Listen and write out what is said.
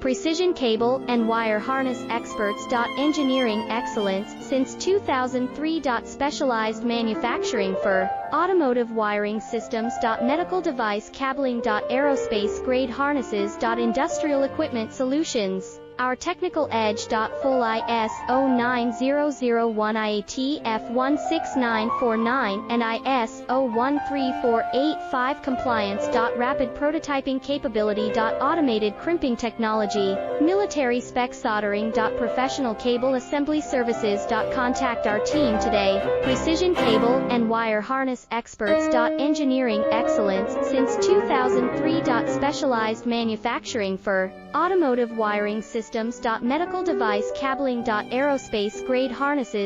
Precision cable and wire harness experts. Engineering excellence since 2003. Specialized manufacturing for automotive wiring systems. Medical device cabling. Aerospace grade harnesses. Industrial equipment solutions. Our technical edge. Full ISO 9001 IATF 16949 and ISO 13485 compliance. Rapid prototyping capability. Automated crimping technology. Military spec soldering. Professional cable assembly services. Contact our team today. Precision cable and wire harness experts. Engineering excellence since 2003. Specialized manufacturing for automotive wiring systems. Medical device cabling. Aerospace grade harnesses.